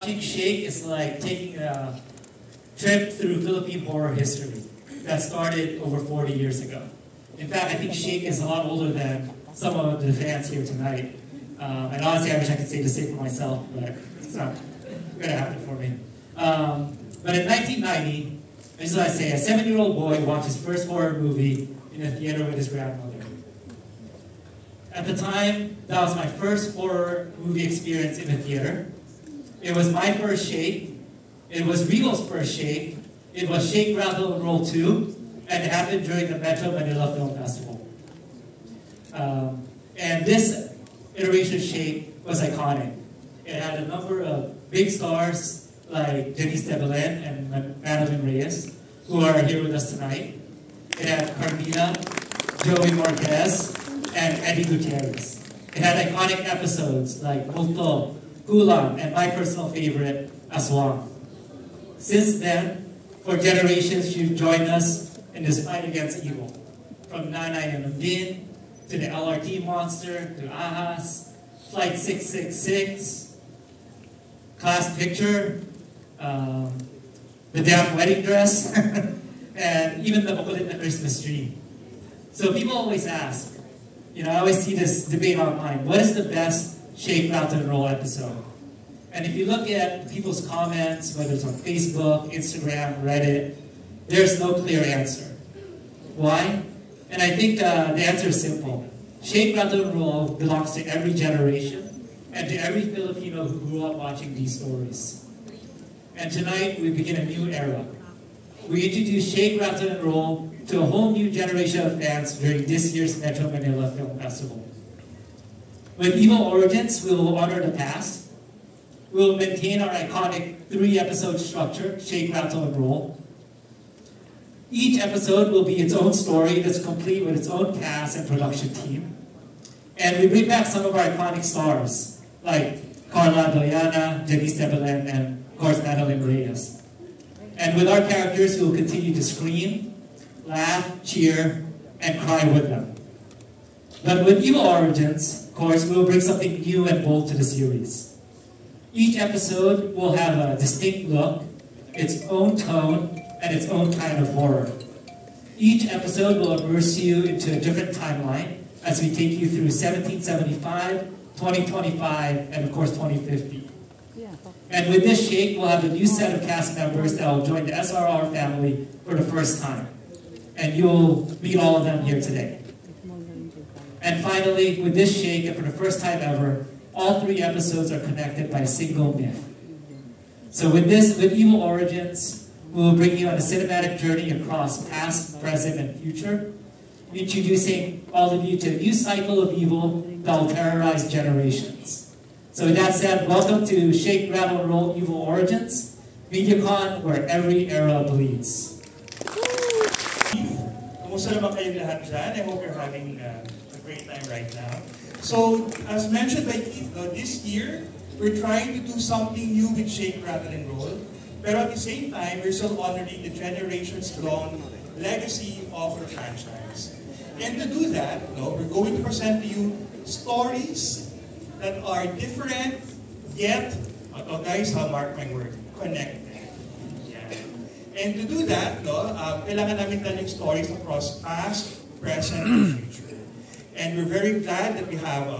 Watching Shake is like taking a trip through Philippine horror history that started over 40 years ago. In fact, I think Shake is a lot older than some of the fans here tonight. And honestly, I wish I could say the same for myself, but it's not going to happen for me. But in 1990, this is what I say, a 7-year-old boy watched his first horror movie in a theater with his grandmother. At the time, that was my first horror movie experience in a theater. It was my first Shake. It was Regal's first Shake. It was Shake, Rattle, and Roll 2, and it happened during the Metro Manila Film Festival. And this iteration of Shake was iconic. It had a number of big stars like Denise de Belen and Madeline Reyes, who are here with us tonight. It had Carmina, Joey Marquez, and Eddie Gutierrez. It had iconic episodes like Multo, Gulang, and my personal favorite, Aswang. Since then, for generations, you've joined us in this fight against evil. From Nanay and Undin, to the LRT Monster, to Ahas, Flight 666, Class Picture, the damn wedding dress, and even the Makulit na Christmas tree. So people always ask, I always see this debate online, what is the best Shake, Rattle, and Roll episode? And if you look at people's comments, whether it's on Facebook, Instagram, Reddit, there's no clear answer. Why? And I think the answer is simple. Shake, Rattle, and Roll belongs to every generation and to every Filipino who grew up watching these stories. And tonight, we begin a new era. We introduce Shake, Rattle, and Roll to a whole new generation of fans during this year's Metro Manila Film Festival. With Evil Origins, we will honor the past. We will maintain our iconic 3-episode structure, Shake, Rattle, and Roll. Each episode will be its own story that's complete with its own cast and production team. And we bring back some of our iconic stars, like Carla Doyana, Denise de Belen, and of course Madeline Reyes. And with our characters, we will continue to scream, laugh, cheer, and cry with them. But with Evil Origins, of course, we will bring something new and bold to the series. Each episode will have a distinct look, its own tone, and its own kind of horror. Each episode will immerse you into a different timeline as we take you through 1775, 2025, and of course 2050. And with this Shake, we'll have a new set of cast members that will join the SRR family for the first time. And you'll meet all of them here today. And finally, with this Shake, and for the first time ever, all 3 episodes are connected by a single myth. So with Evil Origins, we will bring you on a cinematic journey across past, present, and future, introducing all of you to a new cycle of evil that will terrorize generations. So with that said, welcome to Shake, Rattle, and Roll Evil Origins, MediaCon, where every era bleeds. Kumusta naman kayong lahat dyan? I hope you're having a great time right now. So, as mentioned by Keith, this year, we're trying to do something new with Shake, Rattle, and Roll. But at the same time, we're still honoring the generations-long legacy of the franchise. And to do that, we're going to present to you stories that are different, yet, guys, mark my word, connected. Yeah. And to do that, kailangan namin telling stories across past, present, and future. And we're very glad that we have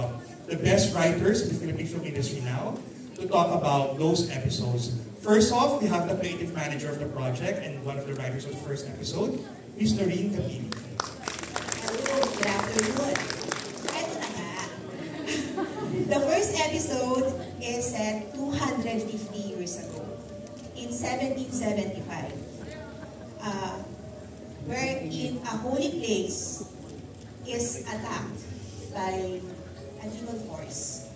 the best writers in the Philippine film industry now to talk about those episodes. First off, we have the creative manager of the project and one of the writers of the first episode, Ms. Noreen Capini. Hello, good afternoon. Ito na nga. The first episode is set 250 years ago, in 1775, wherein a holy place is attacked by an evil force.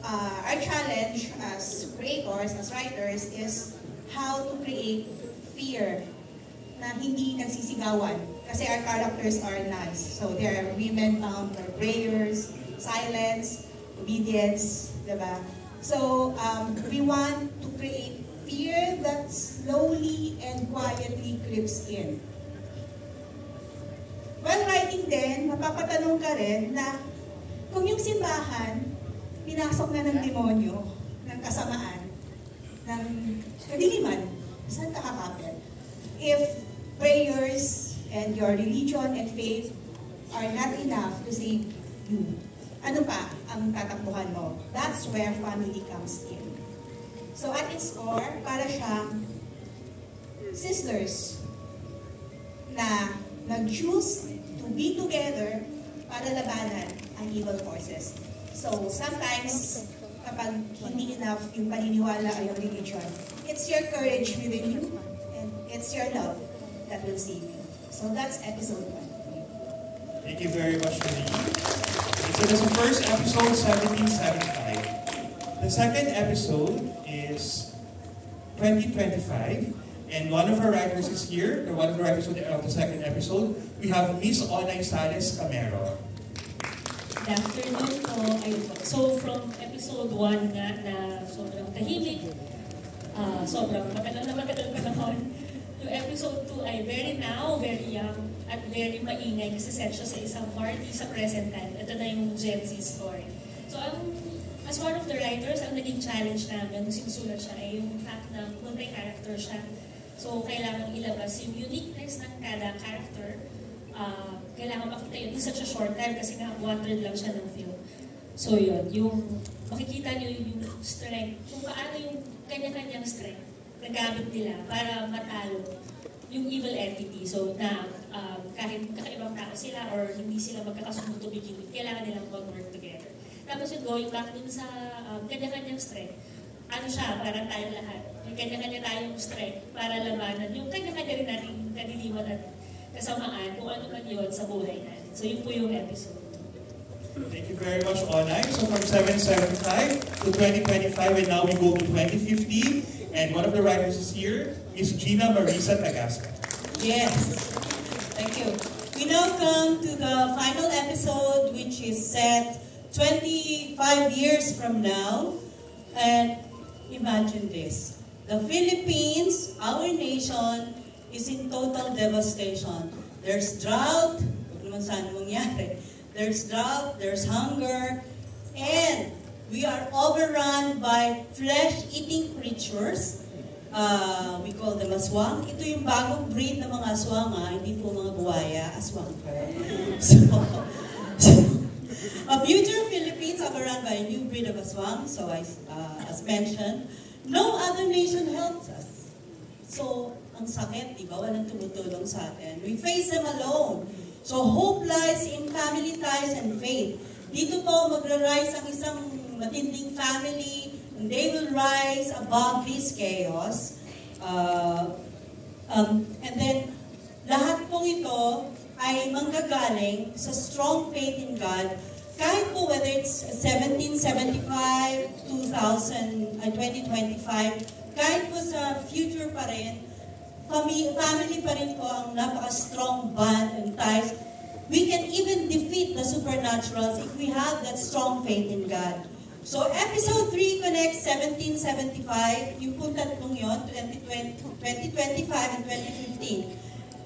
Our challenge as creators, as writers, is how to create fear na hindi nagsisigawan. Kasi our characters are nuns. So there are women bound by prayers, silence, obedience, diba? So we want to create fear that slowly and quietly creeps in. While writing din, mapapatanong ka rin na kung yung simbahan, pinasok na ng demonyo, ng kasamaan, kadiliman, saan ka kakapit? If prayers and your religion and faith are not enough to save you, ano pa ang tatakbuhan mo? That's where family comes in. So at its core, para siyang sisters na nag-choose to be together para labanan ang evil forces. So sometimes, kapag hindi enough yung paniniwala o yung religion, it's your courage within you and it's your love that will save you. So that's episode 1. Thank you very much, Lee. So that's the first episode, 1775. The second episode is 2025, and one of our writers is here, or one of the writers of the second episode. We have Miss Onay Sales Camero. Good afternoon po. So from episode 1 nga na sobrang tahimik, sobrang matagal na panahon. Yung episode 2 ay very young, at very maingay kasi set siya sa isang party sa present time. Ito na yung Gen Z story. So as one of the writers, ang naging challenge namin nung sinusulat siya ay yung fact na multi-character siya. So kailangan ilabas yung uniqueness ng kada character. Kailangan makita yun in such a short time kasi nga 100 lang siya ng film. So yun, yung makikita niyo yung strength, kung paano yung kanya-kanyang strength nagamit nila para matalo yung evil entity. So na kahit kakaibang tao sila or hindi sila magkakasundo to begin with, kailangan nilang mag-work together. Tapos yung going back din sa kanya-kanyang strength, ano siya, parang tayo lahat. May kanya-kanya tayong strength para labanan yung kanya-kanya rin nating kadiliman at kasamaan kung ano man yun sa buhay natin. So yun po yung episode. Thank you very much, Onay. So from 775 to 2025, and now we go to 2050. And one of the writers is here, Miss Gina Marisa Tagasca. Yes, thank you. We now come to the final episode, which is set 25 years from now. And imagine this. The Philippines, our nation, is in total devastation. There's drought, saan mangyari. There's drought, there's hunger, and we are overrun by flesh-eating creatures. We call them aswang. Ito yung bagong breed ng mga aswang, hindi po mga buwaya, aswang po. So, a future Philippines overrun by a new breed of aswang. So, as mentioned, no other nation helps us. So, ang sakit, di ba? Walang tumutulong sa atin. We face them alone. So, hope lies in family ties and faith. Dito po magra-rise ang isang matinding family, and they will rise above this chaos. And then, lahat po ito ay manggagaling sa strong faith in God. Kahit po whether it's 1775, 2025, kahit po sa future pa rin, family pa rin po ang napaka-strong bond and ties. We can even defeat the supernaturals if we have that strong faith in God. So, episode 3 connects 1775, yung po tatlong yun, 2025 and 2015.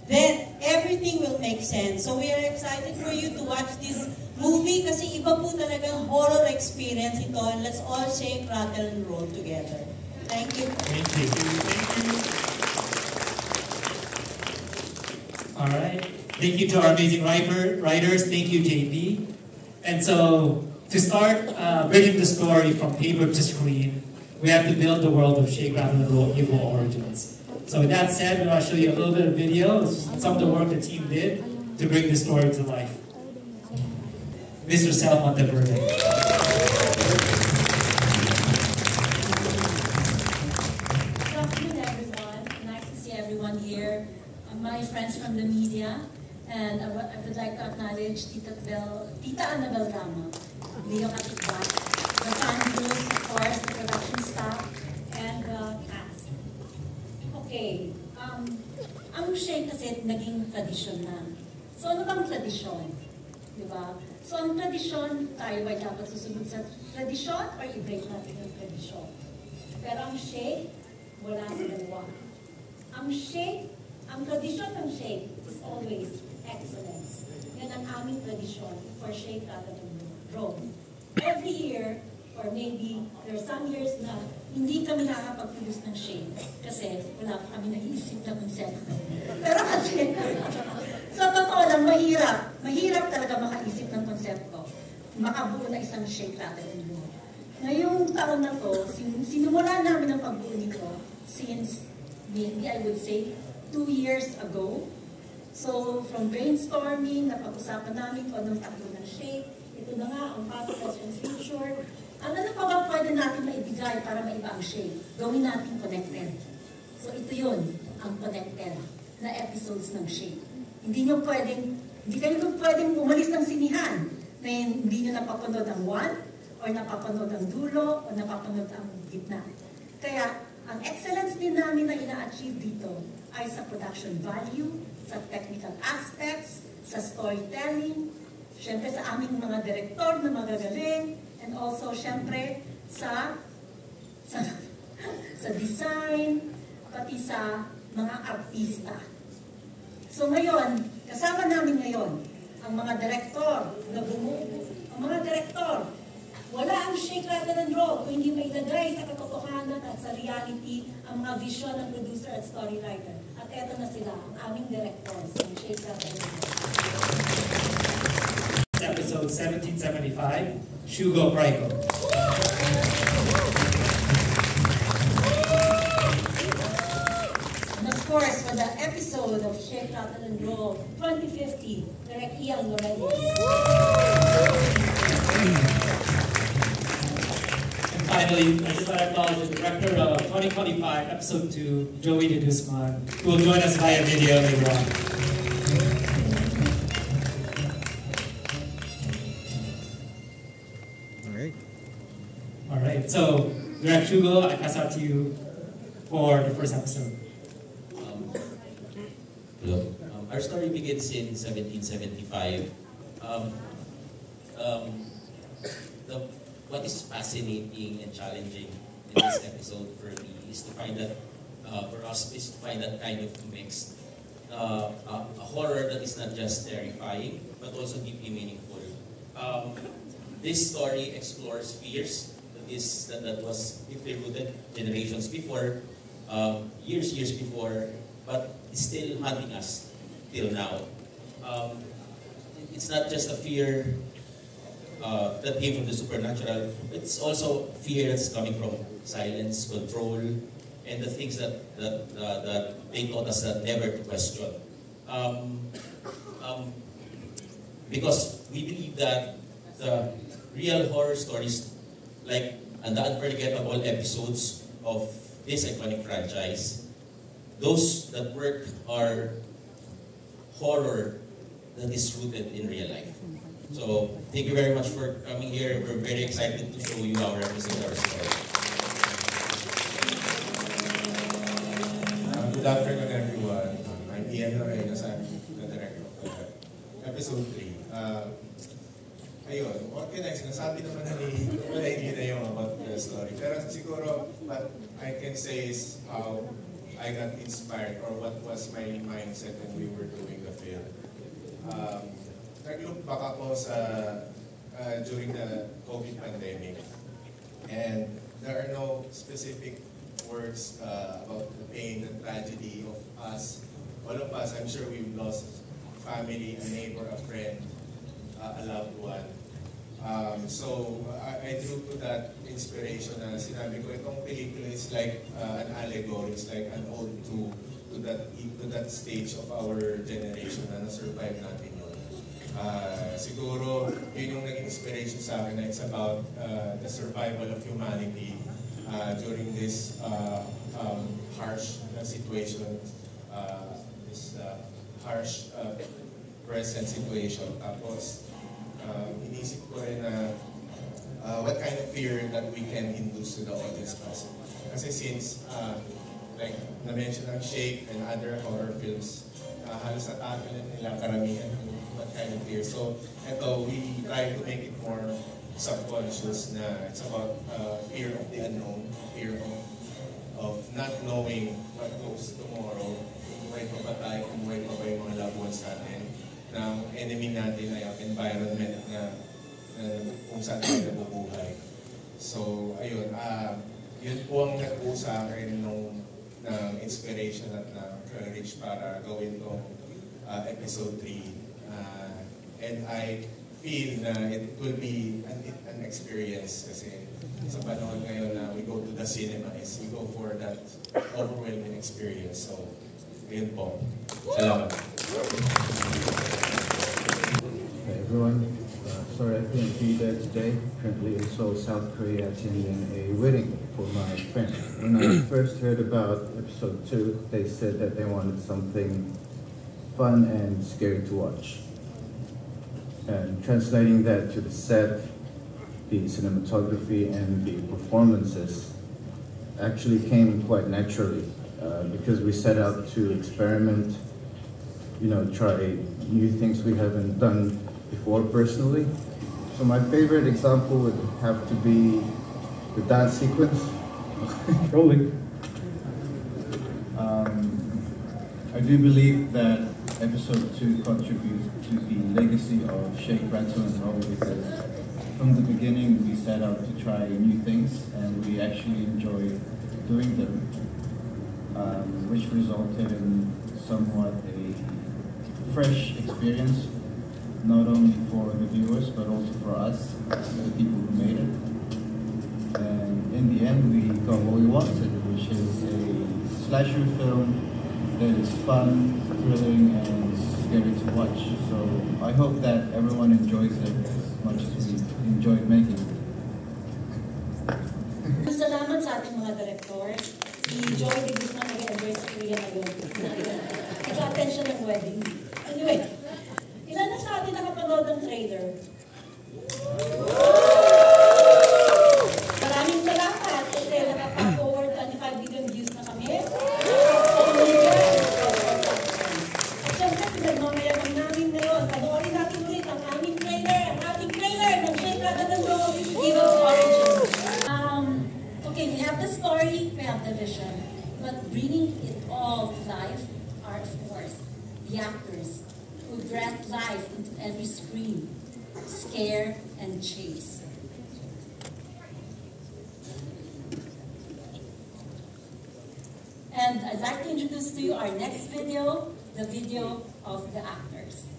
Then, everything will make sense. So, we are excited for you to watch this movie kasi iba po talagang horror experience ito, and let's all shake, rattle, and roll together. Thank you. Thank you. Thank you. All right. Thank you to our amazing writers. Thank you, JP. And so, to start bringing the story from paper to screen, we have to build the world of Shake, Rattle, and Roll Evil Origins. So with that said, I'm going to show you a little bit of video, some of the work the team did to bring this story to life. Mr. Sal Monteverde. Good afternoon, everyone. Nice to see everyone here. My friends from the media, and I would like to acknowledge Tita Annabel Rama, Leo Katibak, the fan groups, of course, the production staff, and the cast. Okay, ang Shake kasi naging tradisyon na. So ano bang tradisyon? Diba? So ang tradisyon, tayo ba dapat susunod sa tradisyon or i-break natin yung tradisyon? Pero ang Shake, wala sa dalawa. Ang tradisyon ng Shake is always excellence. Yan ang aming tradisyon for Shake, Rattle, and Roll. Every year, or maybe there are some years na hindi kami nakakapag-produce ng shade kasi wala pa kami naisip na konsepto. Pero kasi, sa totoo lang, mahirap. Mahirap talaga makaisip ng konsepto. Makabuo na isang shade rather than roll. Ngayong taon na to, sinimula namin ang pagbuo nito since, maybe I would say, 2 years ago. So, from brainstorming, napag-usapan namin kung anong takbo ng shade. Ito na nga, ang past, present, future. Ano pa ba pwede natin maibigay para maiba ang shade? Gawin natin connected. So ito yun, ang connected na episodes ng shade. Hindi kayo pwedeng umalis ng sinihan na hindi nyo napapanood ang 1, or napapanood ang dulo, o napapanood ang gitna. Kaya, ang excellence din namin na ina-achieve dito ay sa production value, sa technical aspects, sa storytelling, syempre sa aming mga direktor na magagaling, and also, syempre, sa design, pati sa mga artista. So ngayon, kasama namin ngayon, ang mga direktor na bumuo. Ang mga direktor, wala ang shake, rattle, and roll kung hindi mailagay sa katotohanan at sa reality ang mga vision ng producer at storywriter. At eto na sila, ang aming directors ng shake, rattle, and roll. Episode 1775, Shugo Praiko. And of course, for the episode of Shake, Rattle, and Roll 2050, Direct Ian Lorenz. And finally, I just want to acknowledge the director of 2025, Episode 2, Joey de Guzman, who will join us via video later on. Alright, so Direct Shugo, I pass out to you for the first episode. Hello. Our story begins in 1775. What is fascinating and challenging in this episode for me is to find that, for us, is to find that kind of mix. A horror that is not just terrifying, but also deeply meaningful. This story explores fears that was deeply rooted generations before, years before, but it's still haunting us till now. It's not just a fear that came from the supernatural, it's also fear that's coming from silence, control, and the things that they taught us that never to question. Because we believe that the real horror stories, like the unforgettable episodes of this iconic franchise, those that work are horror that is rooted in real life. So, thank you very much for coming here. We're very excited to show you our episode, our story. Good afternoon, everyone. I'm Ian Lorenz, I'm the director of episode 3. Ayun, what can I say? Nasabi naman na yung about the story. Pero siguro, what I can say is how I got inspired or what was my mindset when we were doing the film. Nag-look back ako during the COVID pandemic, and there are no specific words about the pain and tragedy of us. All of us, I'm sure we've lost family, a neighbor, a friend, a loved one. So I drew to that inspiration na sinabi ko, itong pelikula is like an allegory, it's like an ode to that stage of our generation na na-survive natin yun. Siguro, yun yung naging inspiration sa akin na it's about the survival of humanity during this harsh situation, this harsh present situation. Tapos, inisip ko rin na what kind of fear that we can induce to the audience kasi since like na-mention ang Shake and other horror films, halos natakil nila karamihan what kind of fear. So ito, we try to make it more subconscious na it's about fear of the unknown, fear of not knowing what goes tomorrow, kumuhay pa ba tayo, kumuhay pa ba yung mga loved ones natin, ng enemy natin ay ang environment na kung saan tayo nabubuhay. So, ayun, yun po ang nagpo sa akin ng inspiration at ng courage para gawin tong episode 3. And I feel na it will be an experience kasi sa panahon ngayon na we go to the cinema is we go for that overwhelming experience. So, yun po. Salamat. Hey everyone, sorry I couldn't be there today. Currently in Seoul, South Korea, attending a wedding for my friend. When I first heard about episode 2, they said that they wanted something fun and scary to watch. And translating that to the set, the cinematography and the performances actually came quite naturally because we set out to experiment, try new things we haven't done before personally. So my favorite example would have to be the dance sequence. Rolling. I do believe that episode 2 contributes to the legacy of Shake, Rattle and Roll because from the beginning we set out to try new things and we actually enjoyed doing them, which resulted in somewhat a fresh experience, not only for the viewers but also for us, the people who made it. And in the end we got what we wanted, which is a slasher film that is fun, thrilling, and scary to watch. So I hope that everyone enjoys it as much as we enjoyed making it. Salamat sa ating mga directors. Si Joy de Guzman nag-enjoy sa Korea ngayon. Nag-attend siya ng wedding. Anyway, ilan na sa atin nakapanood ng trailer? Maraming salamat kasi nakapag-over 25 billion views na kami. At syempre, pinagmamayabang namin ngayon. Panoorin natin ulit ang aming trailer ng Shake, Rattle and Roll, Give Us Origins. Okay, we have the story, we have the vision, but bringing it all to life are, of course, the actors who breathe life into every screen, scare and chase. And I'd like to introduce to you our next video, the video of the actors.